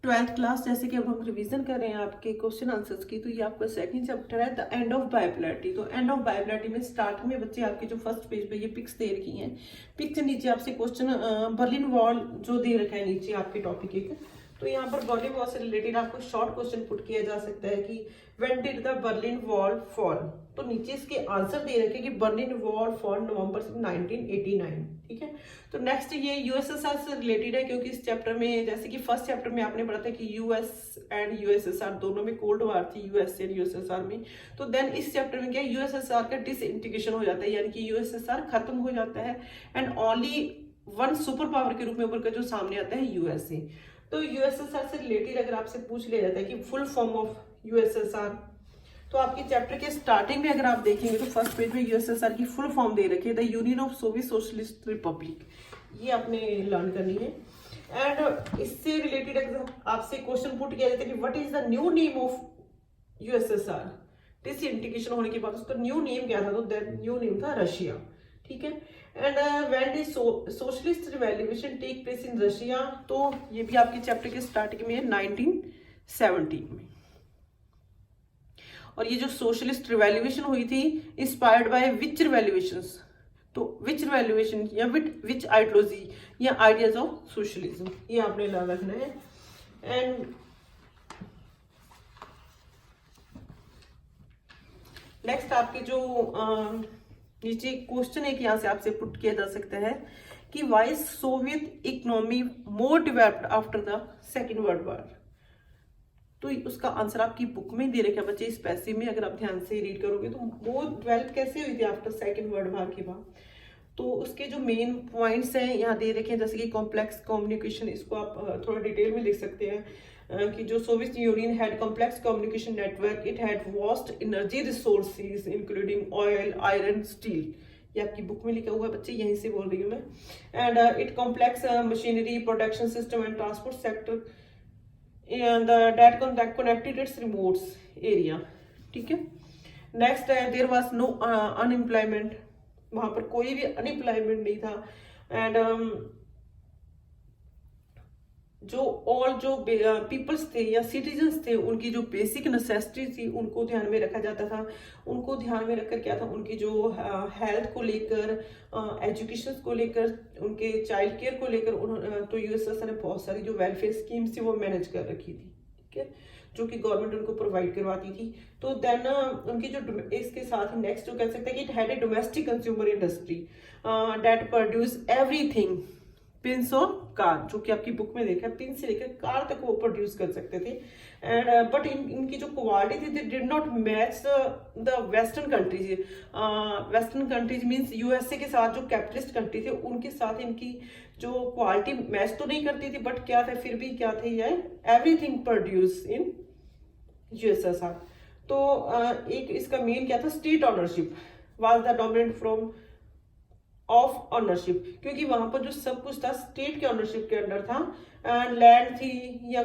Twelfth class, जैसे कि अब हम रिवीजन कर रहे हैं आपके क्वेश्चन आंसर्स की, तो ये आपका सेकंड चैप्टर है द एंड ऑफ बायोपोलैरिटी। तो एंड ऑफ बायोपोलैरिटी में स्टार्ट में बच्चे आपके जो फर्स्ट पेज पे ये पिक्स दे रखी हैं, पिक्स के नीचे आपसे क्वेश्चन बर्लिन वॉल जो दे रखा है नीचे आपके टॉपिक एक, तो यहाँ पर बर्लिन वॉल से रिलेटेड आपको शॉर्ट क्वेश्चन पुट किया जा सकता है कि when did the Berlin wall fall. तो नीचे इसके आंसर दे रखे कि बर्लिन वॉल फॉल नवंबर 1989। ठीक है, तो नेक्स्ट ये यूएसएसआर से रिलेटेड है, क्योंकि इस चैप्टर में जैसे कि फर्स्ट चैप्टर में आपने पढ़ा था कि यूएस एंड यूएसएसआर दोनों में कोल्ड वार थी, यूएस एंड यूएसएसआर में। तो देन इस चैप्टर में क्या है, यूएसएसआर का डिसइंटीग्रेशन हो जाता है, यानी कि यूएसएसआर खत्म हो जाता है and only one super power के रूप में ऊपर का जो सामने आता है यूएसए। तो यूएसएसआर से रिलेटेड अगर आपसे पूछ लिया जाता है कि फुल फॉर्म ऑफ यूएसएसआर, तो आपके चैप्टर के स्टार्टिंग में अगर आप देखेंगे तो फर्स्ट पेज में यूएसएसआर की फुल फॉर्म दे रखी है the union of Soviet socialist Republic, ये आपने लर्न करनी है। एंड इससे रिलेटेड अगर आपसे क्वेश्चन पुट किया जाता है कि what is the new name of USSR, disintegration होने के बाद उसका न्यू नेम क्या था, तो दैट न्यू नेम था रशिया। ठीक है, and when did socialist revolution take place in Russia, तो ये भी आपके चैप्टर के स्टार्टिंग में है 1917 में। और ये जो सोशलिस्ट रिवॉल्यूशन हुई थी इंस्पायर्ड बाय विच रिवॉल्यूशंस, तो विच रिवॉल्यूशन या विच आइडियोलॉजी या आइडियाज ऑफ सोशलिज्म, ये आपने याद रखना है। एंड नेक्स्ट आपके जो नीचे क्वेश्चन है कि यहाँ से आपसे पुट किया जा सकता है कि why Soviet economy more developed after the Second World War. तो उसका आंसर आपकी बुक में दे रखा है बच्चे, इस पैसे में अगर आप ध्यान से रीड करोगे तो वो डेवलप कैसे हुई थी आफ्टर सेकेंड वर्ल्ड वॉर के बाद। तो उसके जो मेन पॉइंट्स हैं यहाँ दे रखे हैं, जैसे कि कॉम्प्लेक्स कम्युनिकेशन, इसको आप थोड़ा डिटेल में लिख सकते हैं कि जो Soviet union had complex communication network, it had vast energy resources including oil, iron, steel, ये आपकी बुक में लिखा हुआ है बच्चे, यहीं से बोल रही हूँ मैं। And it complex machinery, production system and transport sector and that connected its remote area। ठीक है, नेक्स्ट है देयर वाज नो अनएम्प्लॉयमेंट, वहां पर कोई भी अनएम्प्लॉयमेंट नहीं था। एंड जो ऑल जो पीपल्स थे या सिटीजन्स थे, उनकी जो बेसिक नेसेसिटी थी उनको ध्यान में रखा जाता था। उनको ध्यान में रखकर क्या था, उनकी जो हेल्थ को लेकर, एजुकेशन को लेकर, उनके चाइल्ड केयर को लेकर तो यूएसएसआर ने बहुत सारी जो वेलफेयर स्कीम्स थी वो मैनेज कर रखी थी। ठीक है, जो कि गवर्नमेंट उनको प्रोवाइड करवाती थी। तो देन उनकी जो इसके साथ नेक्स्ट जो कह सकते हैं कि it had a domestic consumer industry that produce everything pins और कार, जो कि आपकी बुक में देखा है, पिन से लेकर कार तक वो प्रोड्यूस कर सकते थे। एंड बट इनकी जो क्वालिटी थी, they did not match the western countries. Western countries means USA के साथ जो कैपिटलिस्ट कंट्री थे उनके साथ इनकी जो क्वालिटी मैच तो नहीं करती थी, बट क्या था, फिर भी क्या थे, ये एवरीथिंग प्रोड्यूस इन यूएसएसआर। तो एक इसका मेन क्या था, state ownership was the dominant from of ownership, क्योंकि वहां पर जो सब कुछ था स्टेट के ऑनरशिप के अंडर था। लैंड थी या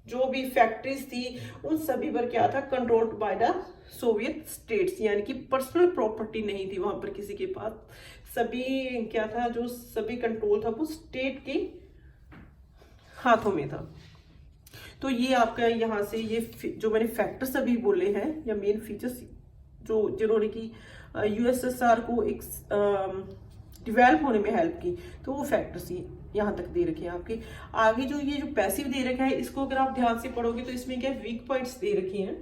जो भी फैक्ट्रीज थी, उन सभी पर क्या था, controlled by the Soviet states, यानी कि पर्सनल प्रॉपर्टी नहीं थी वहां पर किसी के पास। सभी क्या था, जो सभी कंट्रोल था वो स्टेट के हाथों में था। तो ये आपका यहाँ से ये जो मैंने फैक्टर्स अभी बोले हैं या मेन फीचर्स जो जिन्होंने की यूएसएसआर को एक डिवेल्प होने में हेल्प की, तो वो फैक्टर्स यहाँ तक दे रखे हैं आपके। आगे जो ये जो पैसिव दे रखा है, इसको अगर आप ध्यान से पढ़ोगे तो इसमें क्या वीक पॉइंट्स दे रखे हैं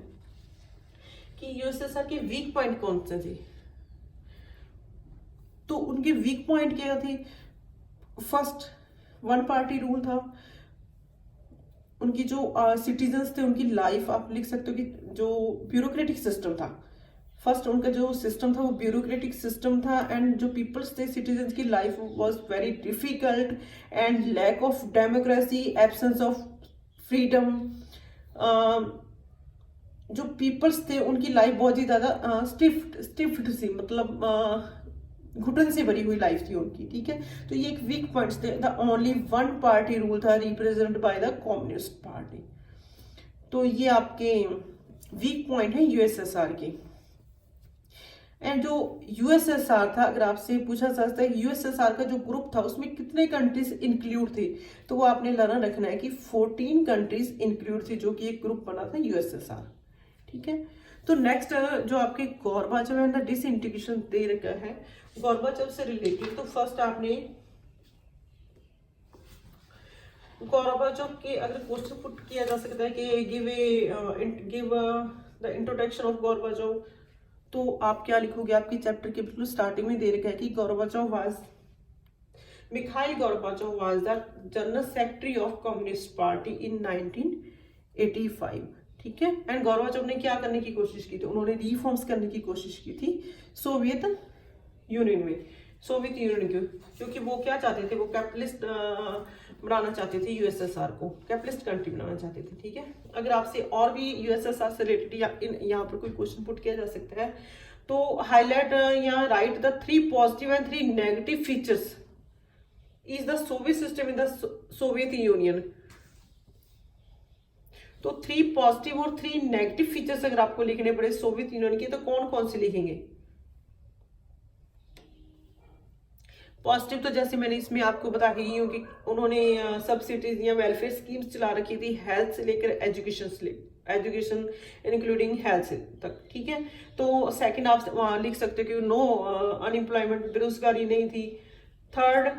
कि यूएसएसआर के वीक पॉइंट कौन से थे। तो उनके वीक पॉइंट क्या थे, फर्स्ट वन पार्टी रूल था, उनकी जो सिटीजन्स थे उनकी लाइफ आप लिख सकते हो कि जो ब्यूरोक्रेटिक सिस्टम था, फर्स्ट उनका जो सिस्टम था वो ब्यूरोक्रेटिक सिस्टम था। एंड जो पीपल्स थे, सिटीजन्स की life was very difficult and lack of democracy, absence of freedom. जो पीपल्स थे उनकी लाइफ बहुत ही ज्यादा स्टिफ्ड सी, मतलब घुटन से भरी हुई लाइफ थी उनकी। ठीक है, तो ये एक वीक पॉइंट्स थे। The only one party rule था represent by the communist party. तो ये आपके वीक पॉइंट है यूएसएसआर के। एंड जो यूएसएसआर था, अगर आपसे पूछा जा सकता है यूएसएसआर का जो ग्रुप था उसमें कितने कंट्रीज इंक्लूड थे, तो वो आपने लर्न रखना है कि 14 कंट्रीज इंक्लूड थी, जो कि एक ग्रुप बना था यूएसएसआर। ठीक है, तो नेक्स्ट जो आपके गोर्बाचोव एंड द डिसइंटीग्रेशन दे रखा है गोर्बाचोव से रिलेटेड, तो फर्स्ट आपने गोर्बाचोव के अगर क्वेश्चन पुट किया जा सकता है कि give the introduction of Gorbachev, तो आप क्या लिखोगे, आपके चैप्टर के बिल्कुल स्टार्टिंग में दे रखा है कि Mikhail Gorbachev was the general secretary of communist party इन 1985। ठीक है, एंड गोर्बाचोव ने क्या करने की कोशिश की थी, उन्होंने रिफॉर्म्स करने की कोशिश की थी सोवियत यूनियन में, सोवियत यूनियन की, क्योंकि वो क्या चाहते थे, वो कैपिटलिस्ट बनाना चाहते थे, यूएसएसआर को कैपिटलिस्ट कंट्री बनाना चाहते थे। ठीक है, अगर आपसे और भी यूएसएसआर से रिलेटेड यहाँ पर कोई क्वेश्चन पुट किया जा सकता है, तो हाईलाइट या right the 3 positive and 3 negative features is the Soviet system in the Soviet Union. तो 3 पॉजिटिव और 3 नेगेटिव फीचर्स अगर आपको लिखने पड़े सोवियत यूनियन के, तो कौन कौन से लिखेंगे? पॉजिटिव तो जैसे मैंने इसमें आपको बता के गई हूँ कि उन्होंने सब्सिडीज या वेलफेयर स्कीम्स चला रखी थी, हेल्थ से लेकर एजुकेशन इंक्लूडिंग हेल्थ तक। ठीक है, तो सेकंड आप वहां लिख सकते हो कि नो अनएम्प्लॉयमेंट, बेरोजगारी नहीं थी। थर्ड,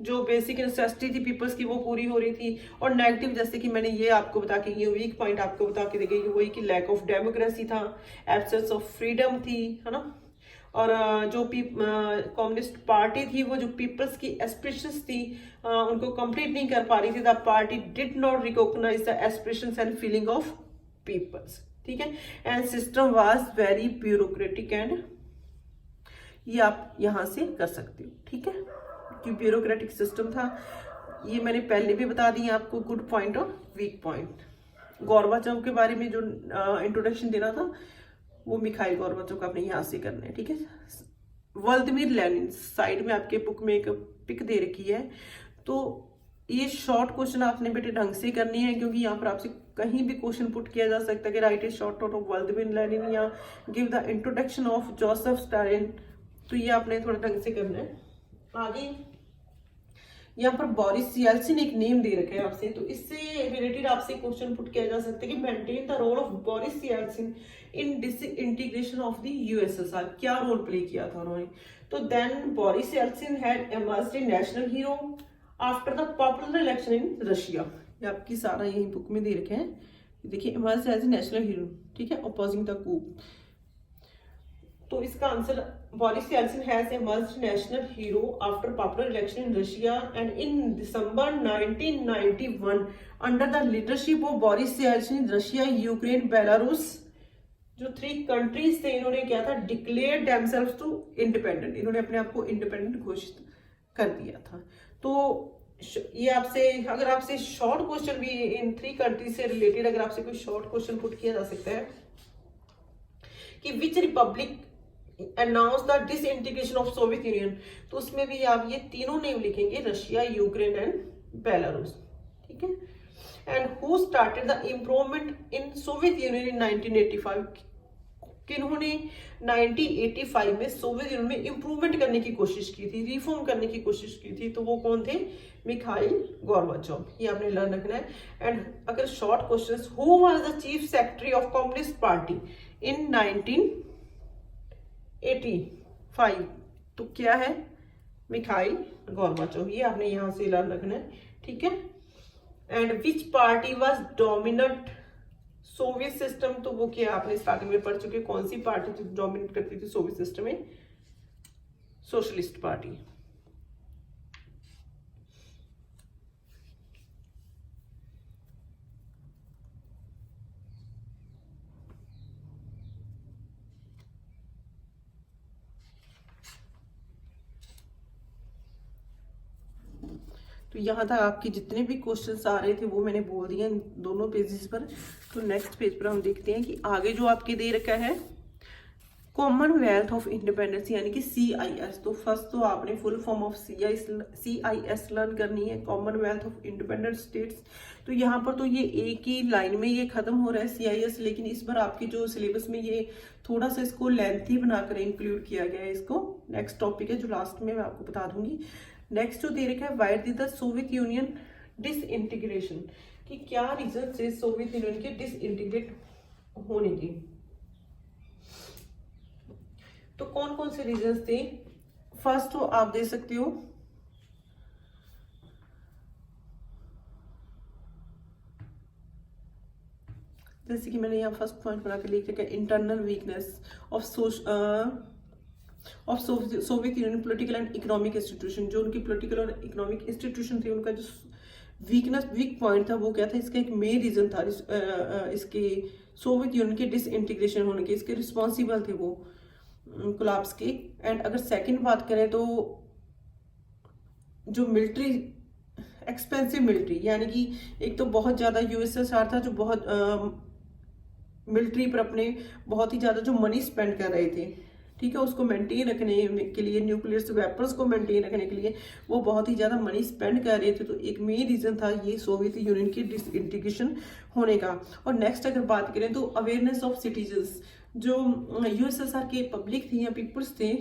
जो बेसिक नेसेसिटी थी पीपल्स की वो पूरी हो रही थी। और नेगेटिव जैसे कि मैंने ये आपको बता के गई, वीक पॉइंट आपको बता के गई वही कि लैक ऑफ डेमोक्रेसी था, एब्सेंस ऑफ फ्रीडम थी, है ना। और जो कम्युनिस्ट पार्टी थी वो जो पीपल्स की एस्पिरेशंस थी उनको कंप्लीट नहीं कर पा रही थी। The party did not recognise the aspirations and feeling of peoples. ठीक है, and system was very bureaucratic, and ये आप यहां से कर सकते हो। ठीक है, कि ब्यूरोक्रेटिक सिस्टम था, ये मैंने पहले भी बता दी आपको, गुड पॉइंट और वीक पॉइंट। गोर्बाचोव के बारे में जो इंट्रोडक्शन देना था वो मिखाइल गोर्बाचोव का आपने यहाँ से करना है। ठीक है, व्लादिमीर लेनिन साइड में आपके बुक में एक पिक दे रखी है, तो ये शॉर्ट क्वेश्चन आपने बेटे ढंग से करनी है, क्योंकि यहाँ पर आपसे कहीं भी क्वेश्चन पुट किया जा सकता है कि write a short note of Vladimir Lenin या give the introduction of Joseph Stalin, तो ये आपने थोड़ा ढंग से करना है। आगे यहाँ पर बोरिस येल्सिन एक नेम दे रखा है आपसे, तो इससे रिलेटेड आपसे क्वेश्चन पुट किया जा सकता है कि maintain the role of Boris Yeltsin in disintegration of the USSR, क्या रोल प्ले किया था उन्होंने। तो then Boris Yeltsin had emerged in national hero after the popular election in Russia, ये आपकी सारा यही बुक में दे रखे हैं, देखिए emerged as a national hero. ठीक है, अपोजिंग द कूप, तो इसका answer Boris Yeltsin has emerged national hero after popular election in Russia and in December 1991 under the leadership of Boris Yeltsin Russia, Ukraine, Belarus जो 3 countries थे, इन्होंने क्या था, declare themselves to independent, इन्होंने अपने आप को इंडिपेंडेंट घोषित कर दिया था। तो ये आपसे अगर आपसे शॉर्ट क्वेश्चन भी इन 3 कंट्रीज से रिलेटेड अगर आपसे कोई शॉर्ट क्वेश्चन पुट किया जा सकता है कि which republic announce the disintegration of Soviet Union, तो उसमें भी आप ये तीनों नेम लिखेंगे, रशिया, यूक्रेन एंड बेलारूस। ठीक है, and who started the improvement in Soviet Union in 1985, किन्होंने 1985 में सोवियत यूनियन में इंप्रूवमेंट करने की कोशिश की थी, रिफॉर्म करने की कोशिश की थी, तो वो कौन थे, मिखाइल गोर्बाचोव, ये आपने लर्न रखना है। एंड अगर short questions, who was the chief secretary of communist party इन 1985, तो क्या है, मिखाइल गोर्बाचोव, ये आपने यहां से लर्न रखना है। ठीक है, and which party was dominant Soviet system, तो वो क्या आपने स्टार्टिंग में पढ़ चुके, कौन सी पार्टी थी डोमिनेट करती थी सोवियत सिस्टम में, सोशलिस्ट पार्टी। तो यहाँ तक आपके जितने भी क्वेश्चंस आ रहे थे वो मैंने बोल दिए दोनों पेजेस पर। तो नेक्स्ट पेज पर हम देखते हैं कि आगे जो आपके दे रखा है कॉमनवेल्थ ऑफ इंडिपेंडेंस यानी कि CIS। तो फर्स्ट तो आपने full form of CIS learn करनी है, कॉमनवेल्थ ऑफ इंडिपेंडेंट स्टेट्स। तो यहाँ पर तो ये एक ही लाइन में ये खत्म हो रहा है CIS, लेकिन इस बार आपकी जो सिलेबस में ये थोड़ा सा इसको लेंथी बनाकर इंक्लूड किया गया है। इसको नेक्स्ट टॉपिक है जो लास्ट में मैं आपको बता दूंगी। नेक्स्ट जो दे रखा है, why did the Soviet union disintegration, कि क्या रीजन से सोवियत यूनियन के डिसइंटीग्रेट होने की। तो कौन कौन से रीजंस थे? फर्स्ट तो आप दे सकते हो जैसे कि मैंने यहाँ फर्स्ट पॉइंट बना के लिख रखा है, internal weakness of Soviet union political and economic institution. जो उनकी पॉलिटिकल और इकोनॉमिक इंस्टीट्यूशन थी, उनका जो वीक पॉइंट था वो क्या था? इसका एक मेन रीजन था इसके सोवियत यूनियन के डिसइंटीग्रेशन होने के, इसके रिस्पॉन्सिबल थे वो कोलैप्स के। एंड अगर सेकंड बात करें तो जो मिलिट्री, एक्सपेंसिव मिलिट्री, यानी कि एक तो बहुत ज्यादा USSR था जो बहुत मिलिट्री पर अपने बहुत ही ज्यादा जो मनी स्पेंड कर रहे थे, ठीक है, उसको मेंटेन रखने के लिए, न्यूक्लियर वेपन्स को मेंटेन रखने के लिए वो बहुत ही ज्यादा मनी स्पेंड कर रहे थे। तो एक मेन रीजन था ये सोवियत यूनियन की डिसइंटीग्रेशन होने का। और नेक्स्ट अगर बात करें तो अवेयरनेस ऑफ सिटीजन्स, जो USSR के पब्लिक थी या पीपल्स थे,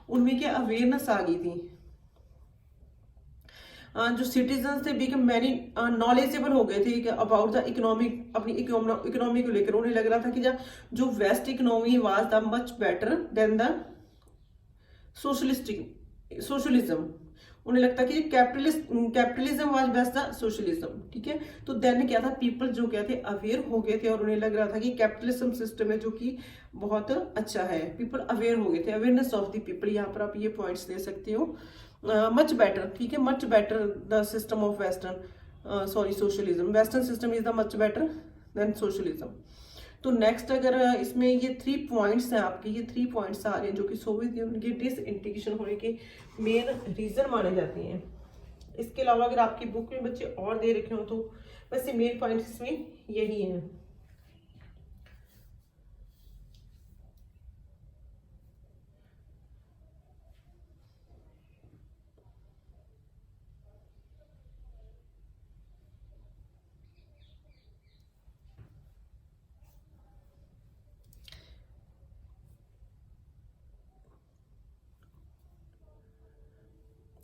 उनमें क्या अवेयरनेस आ गई थी। जो सिटीजन्स थे बिकम मैनी नॉलेजेबल हो गए थे अबाउट द इकोनॉमिक, अपनी इकोनॉमी को लेकर उन्हें लग रहा था कि जो west economy was the much better than the socialism. उन्हें लगता कि capitalism was best the socialism, ठीक है। तो देन क्या था, पीपल जो क्या थे अवेयर हो गए थे और उन्हें लग रहा था कि कैपिटलिज्म सिस्टम है जो कि बहुत अच्छा है। पीपल अवेयर हो गए थे, अवेयरनेस ऑफ द पीपल, यहाँ पर आप ये पॉइंट्स दे सकते हो। मच बेटर, ठीक है, much better the system of western socialism, western system is the much better then socialism. तो नेक्स्ट अगर इसमें ये 3 पॉइंट्स हैं आपके, ये 3 पॉइंट्स आ रहे हैं जो कि सोवियत यूनियन के डिसइंटीग्रेशन होने के मेन रीजन माने जाते हैं। इसके अलावा अगर आपकी बुक में बच्चे और दे रखे हो तो वैसे मेन पॉइंट्स इसमें यही है।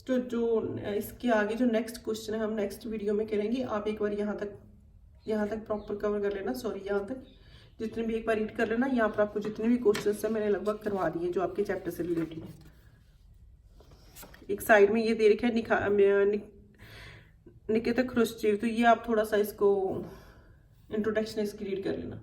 तो जो इसके आगे जो नेक्स्ट क्वेश्चन है हम नेक्स्ट वीडियो में करेंगे। आप एक बार यहाँ तक प्रॉपर कवर कर लेना, सॉरी यहाँ तक जितने भी एक बार रीड कर लेना। यहाँ पर आपको जितने भी क्वेश्चंस हैं मैंने लगभग करवा दिए जो आपके चैप्टर से रिलेटेड है। एक साइड में ये दे रखा है निकिता ख्रुश्चेव, तो ये आप थोड़ा सा इसको इंट्रोडक्शन इसकी रीड कर लेना।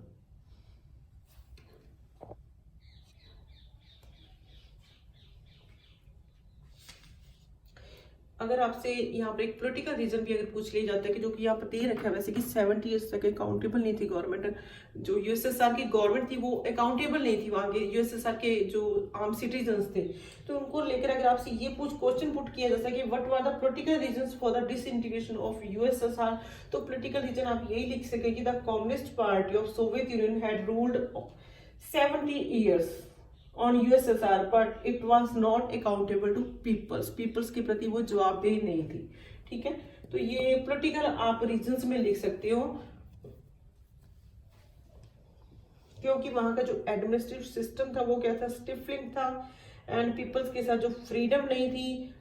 अगर आपसे यहाँ पर एक पॉलिटिकल रीजन भी अगर पूछ लिया जाता है कि जो कि यहाँ पर दे रखा है वैसे कि 70 ईयर्स तक अकाउंटेबल नहीं थी गवर्नमेंट, जो USSR की गवर्नमेंट थी वो अकाउंटेबल नहीं थी वहाँ के USSR के जो आम सिटीजन्स थे। तो उनको लेकर अगर आपसे ये क्वेश्चन पुट किया जाता है कि what were the political reasons for the disintegration of USSR, तो पॉलिटिकल रीजन आप यही लिख सके कि the communist party of Soviet union had ruled 70 years on USSR but it was not accountable to peoples के प्रति वो जवाबदेही नहीं थी, ठीक है। तो ये पॉलिटिकल आप रीजंस में लिख सकते हो, क्योंकि वहां का जो एडमिनिस्ट्रेटिव सिस्टम था वो क्या था, स्टिफलिंग था, एंड पीपल्स के साथ जो फ्रीडम नहीं थी,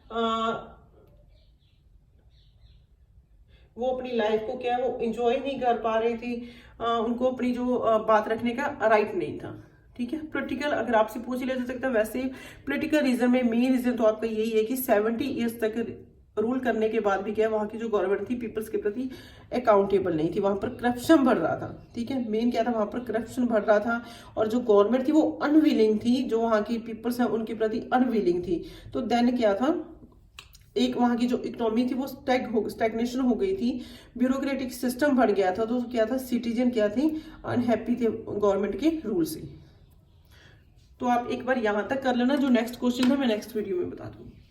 वो अपनी लाइफ को क्या है वो एंजॉय नहीं कर पा रही थी, उनको अपनी जो बात रखने का राइट नहीं था, ठीक है। पॉलिटिकल अगर आपसे पूछ लिया जा सकता है, वैसे पॉलिटिकल रीजन में मेन रीजन तो आपका यही है कि 70 ईयर्स तक रूल करने के बाद भी क्या वहां की जो गवर्नमेंट थी पीपल्स के प्रति अकाउंटेबल नहीं थी, वहां पर करप्शन बढ़ रहा था, ठीक है। मेन क्या था, वहां पर करप्शन बढ़ रहा था और जो गवर्नमेंट थी वो अनविलिंग थी, जो वहां की पीपल्स है उनके प्रति अनविलिंग थी। तो देन क्या था, एक वहां की जो इकोनॉमी थी वो स्टैग्नेशन हो गई थी, ब्यूरोक्रेटिक सिस्टम बढ़ गया था। तो क्या था, सिटीजन क्या थे, अनहैप्पी थे गवर्नमेंट के रूल से। तो आप एक बार यहां तक कर लेना, जो नेक्स्ट क्वेश्चन है मैं नेक्स्ट वीडियो में बता दूंगी।